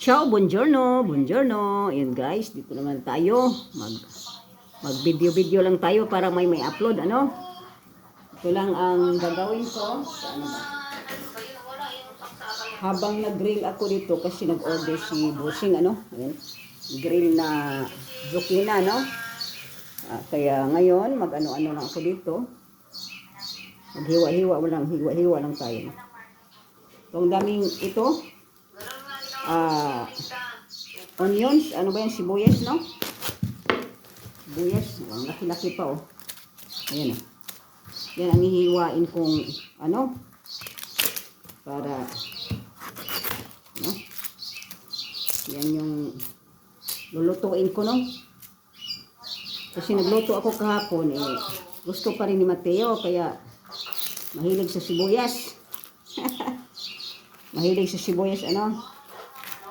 Ciao, buongiorno, buongiorno. Ayan guys, dito naman tayo. Mag-video-video lang tayo para may upload, ano? Ito lang ang gagawin ko. Ano ba? Habang nag-grill ako dito kasi nag-order si Bossing, ano? Ayan. Grill na zucchina, no? Kaya ngayon, mag-ano-ano lang ako dito. Maghiwa-hiwa lang, hiwa-hiwa lang tayo. Itong daming ito, onions, ano ba yan, sibuyas, no? Sibuyas, ang laki-laki pa, oh. Ayan, oh. Yan ang hihiwain kong, ano, para, no? Yan yung lulutuin ko, no? Kasi nagluto ako kahapon, gusto pa rin ni Mateo, kaya mahilig sa sibuyas. Mahilig sa sibuyas, ano?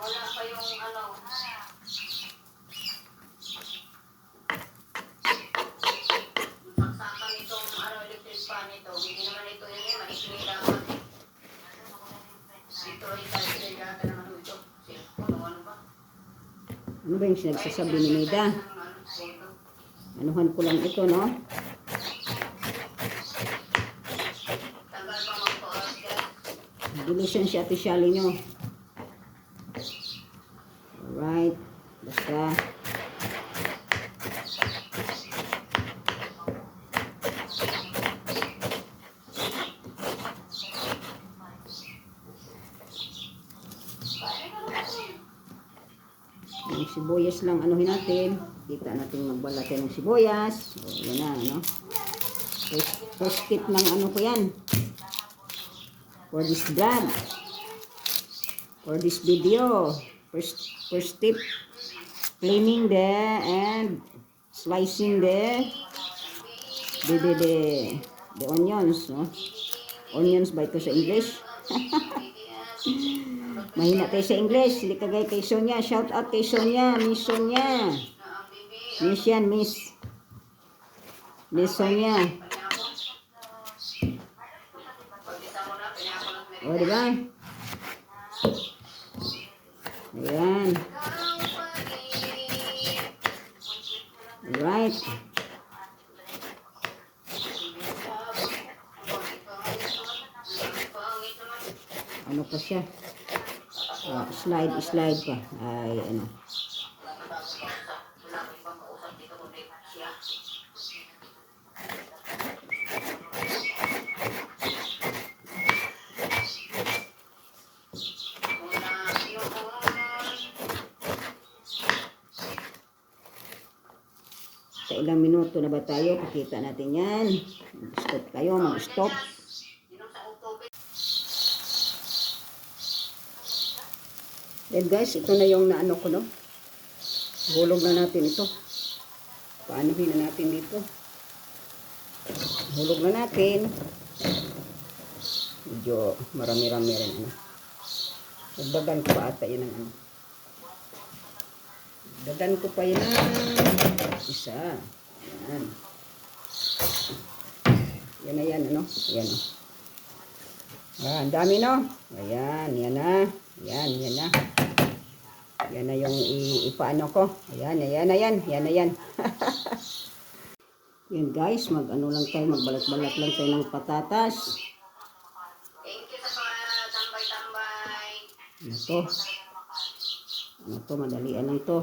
Wala pa yung ano. Yung saksakan nitong electric fan nito. Hindi naman ito yun maikli dapat. Ito ay kahit data naman ito. Ano ba? Ano ba yung sinagsasabi ni Maida? Anuhan ko lang ito, no? Bilisan si Ate Shally nyo. Alright. Basta. Yung sibuyas lang anuhin natin. Kita natin magbalat ng sibuyas. O, yan na, no? First tip ng ano ko yan. For this vlog. For this video. First tip. Cleaning and slicing the onions, no? Onions ba ito sa English? Mahina tayo sa English. Hindi kagay kay Sonia. Shout out kay Sonia. Miss Sonia. Miss yan, Miss. Miss Sonia. O, diba? Ayan. Alright. Ano pa siya? Slide pa. Ay, ano. Sa ilang minuto na ba tayo? Pakita natin yan. Stop tayo. Mag-stop. Then guys, ito na yung naano ko, no? Hulog na natin ito. Paanohin na natin dito. Hulog na natin. Medyo marami-rami rin, ano. Dagan ko pa ata yun ang ano. Dagan ko pa yun isa. Yan. Yan na yan, ano. Yan, oh. Ang dami, no? Ayan, yan na. Yan na. Yan na yung ipaano ko. Ayan. Yan na yan. Yan guys, mag-ano lang tayo, magbalat-balat lang tayo ng patatas. Thank you sa mga tambay-tambay. Ano to, madalian lang to.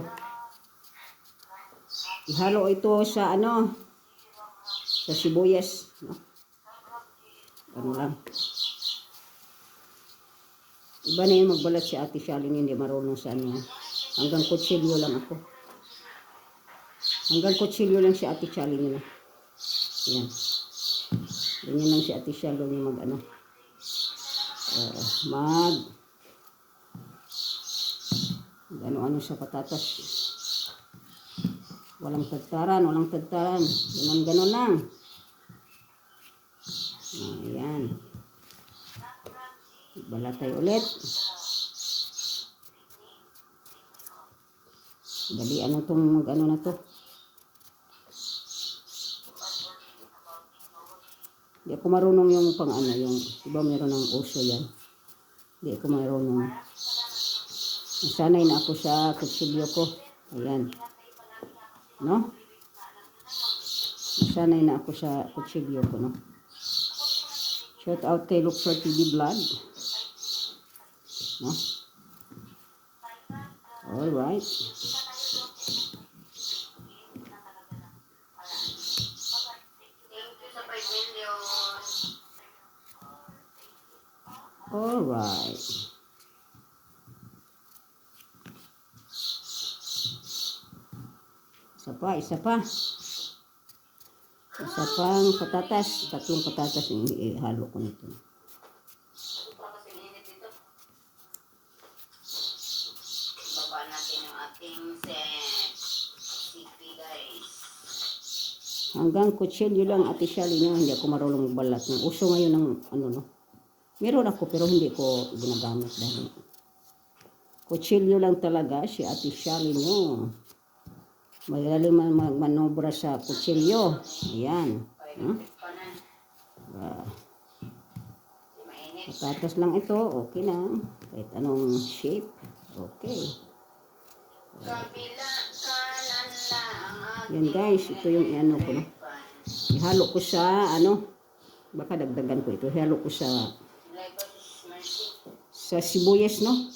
Ihalo ito sa ano, sa sibuyas. No? Ano lang. Iba na yung magbalat si Ate Shally, hindi marunong sa ano. Hanggang kutsilyo lang ako. Hanggang kutsilyo lang si Ate Shally nila. Yan. Ganyan lang si Ate Shally yung mag ano. Ano-ano sa patatas. Walang tagtaran. Ganon lang. Ayan. Balatay ulit. Dalian na itong mag-ano na to. Hindi ako marunong yung pang ano, yung iba meron ng uso yan. Hindi ako marunong. Sanay na ako sa kutsilyo ko. Ayan. No? Sanay na ako sa kutsilyo ko, no? Shout out kay Luxor TV Vlog. No? Alright. Thank you sa 5 million. Alright. Isa pa. Isa pang patatas. 3 patatas yung ihalo ko nito. Sobra kasi init dito. Baba natin yung ating sipi, guys. Hanggang kutsilyo lang, Ate Shally niya, hindi ako marunong magbalat. Yung uso ngayon ng ano, no? Meron ako pero hindi ko ginagamit dahil kutsilyo lang talaga si Ate Shally niyo. Magaling manobra sa kutsilyo. Ayan. Patatas lang ito, okay na. Kahit anong shape, okay. Kabila kanan lang. Yan guys, ito yung ano ko, no? Ihalo ko sa ano, baka dagdagan ko ito. Ihalo ko sa sibuyas, no?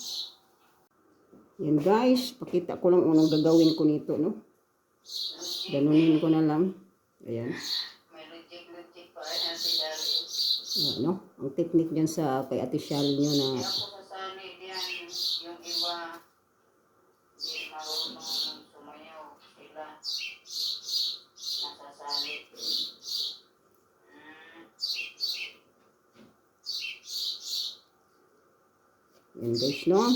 Yan guys, pakita ko lang unang gagawin ko nito, no? Ganunin ko na lang. Ayan. May logic pa yan si Shally. Ano? Ang technique dyan sa kay Ate Shally nyo na Hindi ako sasali diyan. Yung iba, hindi marunong sumayaw. Sila, nasasali. yan guys, no?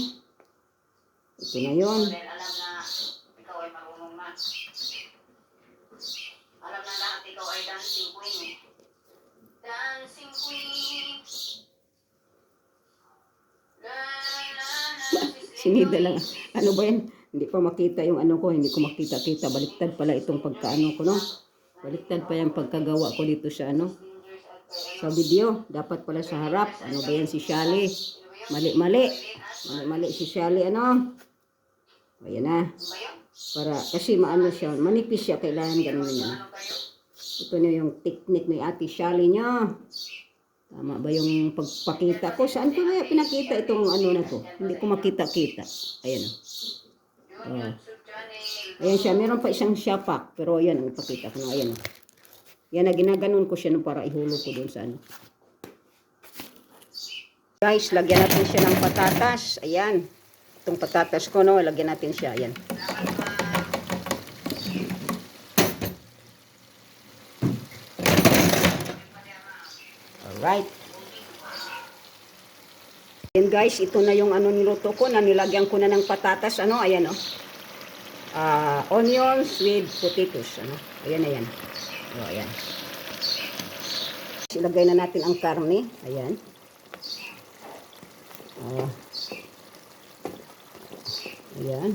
Ito na yun. Dahil alam na ikaw ay marunong na. Alam na lahat ikaw ay dancing queen eh. Dancing queen. La la la. Sinida lang. Ano ba yan? Hindi pa makita yung ano ko. Hindi ko makita-kita. Baliktad pala itong pagkaano ko, no? Baliktad pa yung pagkagawa ko dito sa ano. Sa video. Dapat pala sa harap. Ano ba yan si Shally? Mali-mali. Mali-mali si Shally, ano? Ayan na. Para, kasi maano siya. Manipis siya. Kailangan ganun niya. Ito na yung technique ni Ate Shally niya. Tama ba yung pagpakita ko? Saan ko kaya pinakita itong ano na to? Hindi ko makita-kita. Ayan o. Ayan siya. Meron pa isang shapak. Pero ayan ang ipakita ko na. Ayan o. Yan na ginaganon ko siya para ihulog ko dun sa ano. Guys, lagyan natin siya ng patatas. Ayan. Itong patatas ko, no? Lagyan natin siya. Ayan. Alright. Ayan guys, ito na yung ano niluto ko na nilagyan ko na ng patatas. Ano? Ayan o. Onions with potatoes. Ano? Ayan na yan. O, ayan. Ilagay na natin ang karne. Ayan. Ayan.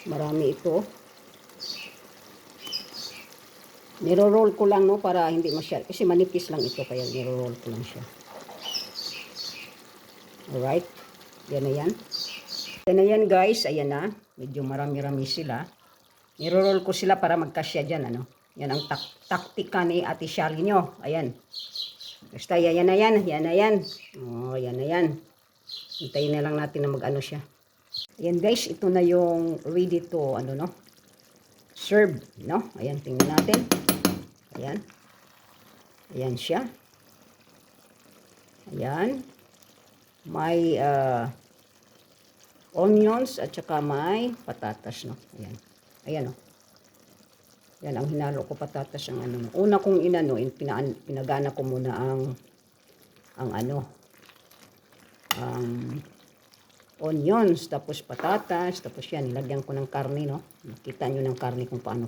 Marami ito. Niro-roll ko lang, no, para hindi masyal. Kasi manipis lang ito, kaya niro-roll ko lang siya. Alright. Yan na yan. Yan na yan, guys. Ayan na. Medyo marami-rami sila. Niro-roll ko sila para magkasya dyan, ano. Yan ang taktika ni Ate Shally nyo. Ayan. Basta yan na yan. Yan na yan. Oh, yan na yan. Hintayin na lang natin na mag-ano siya. Ayan, guys. Ito na yung ready to, ano, no. Serve, no? Ayan, tingnan natin. Ayan. Ayan siya. Ayan. May onions at saka may patatas, no? Ayan. Ayan, no? Yan ang hinalo ko patatas ang ano. Una kong inano, pinagana ko muna ang onions, tapos patatas, tapos yan, nilagyan ko ng karne, no? Nakita nyo ng karne kung paano